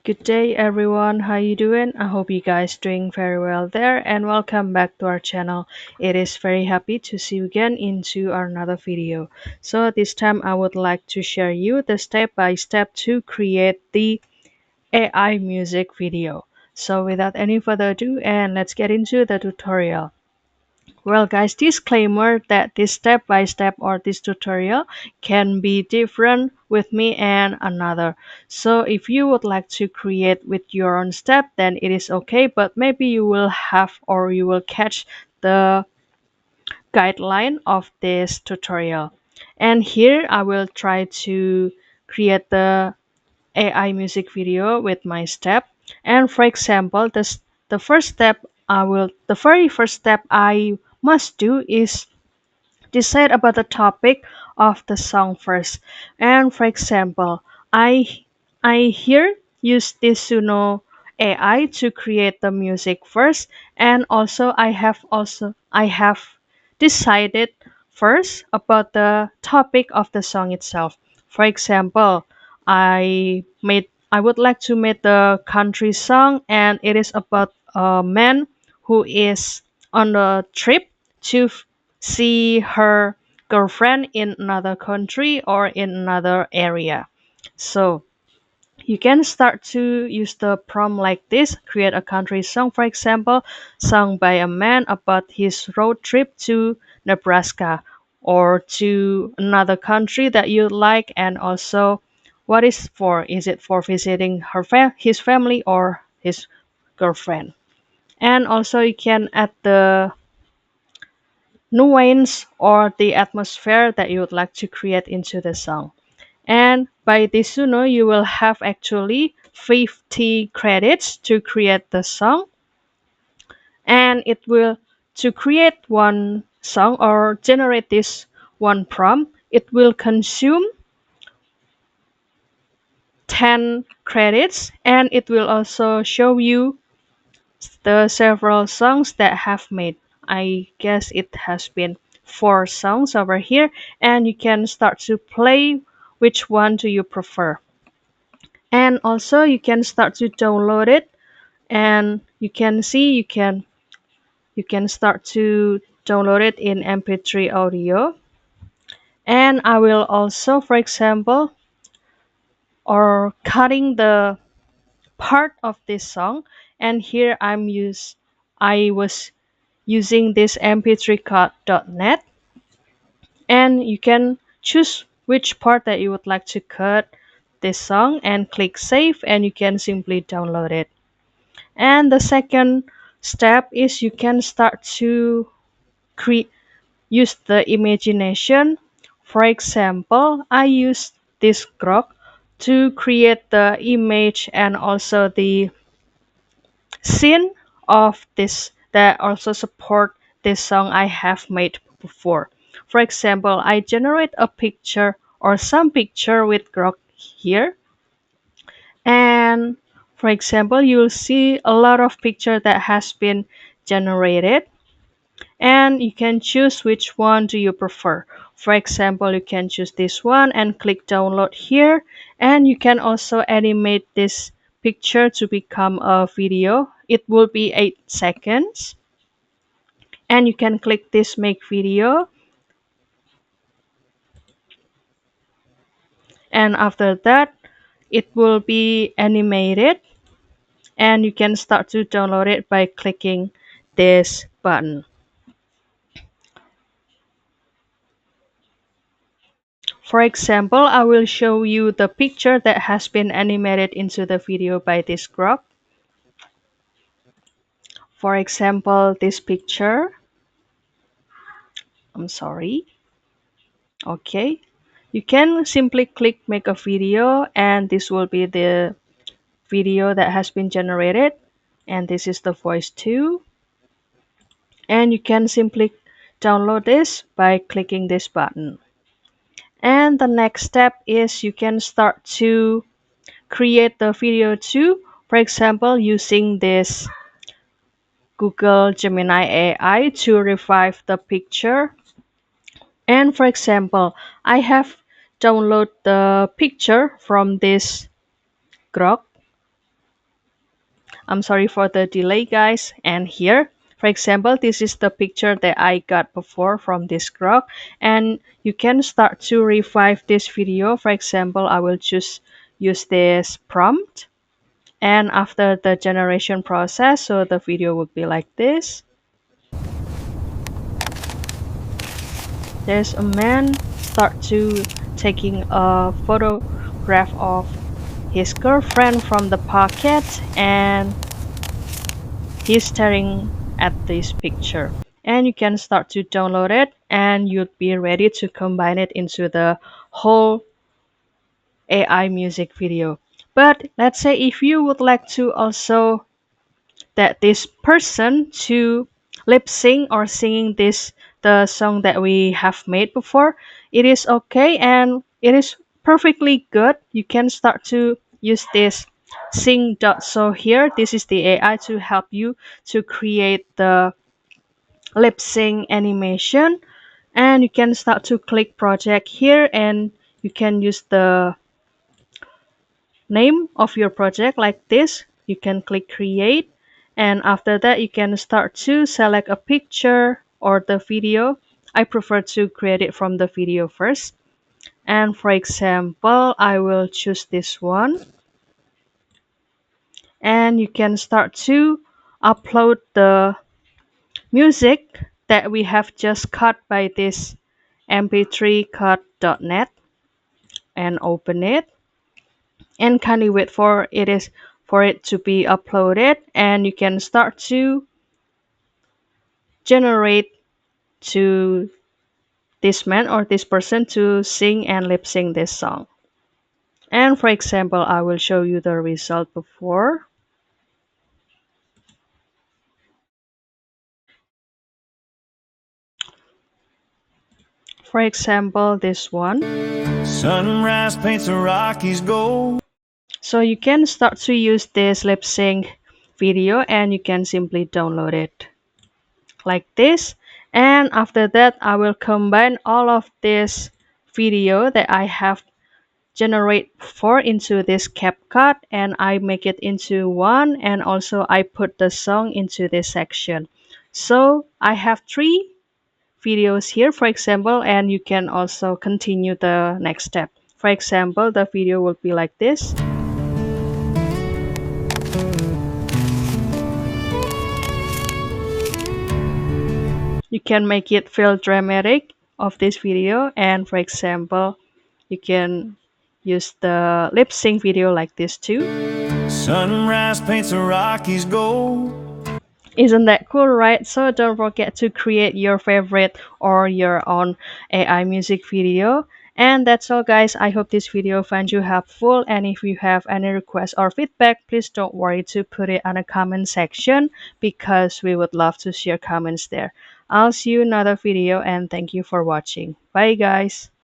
Good day everyone, how you doing? I hope you guys doing very well there and welcome back to our channel. It is very happy to see you again into another video. So this time I would like to share you the step by step to create the AI music video. So without any further ado and let's get into the tutorial. Well guys, disclaimer that this step by step or this tutorial can be different with me and another. So if you would like to create with your own step, then it is okay, but maybe you will have or you will catch the guideline of this tutorial. And here I will try to create the AI music video with my step. And for example, the very first step I must do is decide about the topic of the song first. And for example, I I here use this Suno AI to create the music first, and I have decided first about the topic of the song itself. For example, I would like to make the country song, and it is about a man who is on a trip to see her girlfriend in another country or in another area. So you can start to use the prompt like this. Create a country song, for example, sung by a man about his road trip to Nebraska or to another country that you like, and also what is for. Is it for visiting his family or his girlfriend? And also you can add the nuance or the atmosphere that you would like to create into the song. And by this Suno, you will have actually 50 credits to create the song. And it will, to create one song or generate this one prompt, it will consume 10 credits, and it will also show you the several songs that have made. I guess it has been 4 songs over here, and you can start to play which one do you prefer. And also you can start to download it, and you can see you can start to download it in mp3 audio. And I will also, for example, or cutting the part of this song, and here I was using this mp3cut.net, and you can choose which part that you would like to cut this song and click save, and you can simply download it. And the second step is you can start to create use the imagination. For example, I use this grok to create the image and also the scene of this that also support this song I have made before. For example, I generate a picture or some picture with grok here, and for example, you'll see a lot of picture that has been generated, and you can choose which one do you prefer. For example, you can choose this one and click download here, and you can also animate this picture to become a video. It will be 8 seconds, and you can click this make video, and after that it will be animated, and you can start to download it by clicking this button. For example, I will show you the picture that has been animated into the video by this grok. For example, this picture. I'm sorry. Okay. You can simply click make a video, and this will be the video that has been generated. And this is the voice too. And you can simply download this by clicking this button. And the next step is you can start to create the video too. For example, using this Google Gemini AI to revive the picture. And for example, I have downloaded the picture from this grok, I'm sorry for the delay, guys. And here, for example, this is the picture that I got before from this grok, and you can start to revive this video. For example, I will just use this prompt, and after the generation process, so the video would be like this. There's a man start to taking a photograph of his girlfriend from the pocket, and he's staring at this picture. And you can start to download it, and you'd be ready to combine it into the whole AI music video. But let's say if you would like to also that this person to lip sync or singing this the song that we have made before, it is okay and it is perfectly good. You can start to use this sing.so here. This is the AI to help you to create the lip sync animation, and you can start to click project here, and you can use the name of your project like this. You can click create, and after that you can start to select a picture or the video. I prefer to create it from the video first, and for example I will choose this one, and you can start to upload the music that we have just cut by this mp3cut.net and open it, and kindly wait for it to be uploaded, and you can start to generate to this man or this person to sing and lip sync this song. And for example, I will show you the result before. For example, this one. Sunrise paints the Rockies gold. So you can start to use this lip sync video, and you can simply download it like this. And after that I will combine all of this video that I have generate for into this CapCut, and I make it into one, and also I put the song into this section. So I have 3 videos here, for example, and you can also continue the next step. For example, the video will be like this. You can make it feel dramatic of this video, and for example you can use the lip sync video like this too. Sunrise paints the Rockies gold. Isn't that cool, right? So don't forget to create your favorite or your own AI music video. And that's all, guys. I hope this video found you helpful, and if you have any requests or feedback, please don't worry to put it on a comment section, because we would love to share comments there. I'll see you in another video, and thank you for watching. Bye, guys.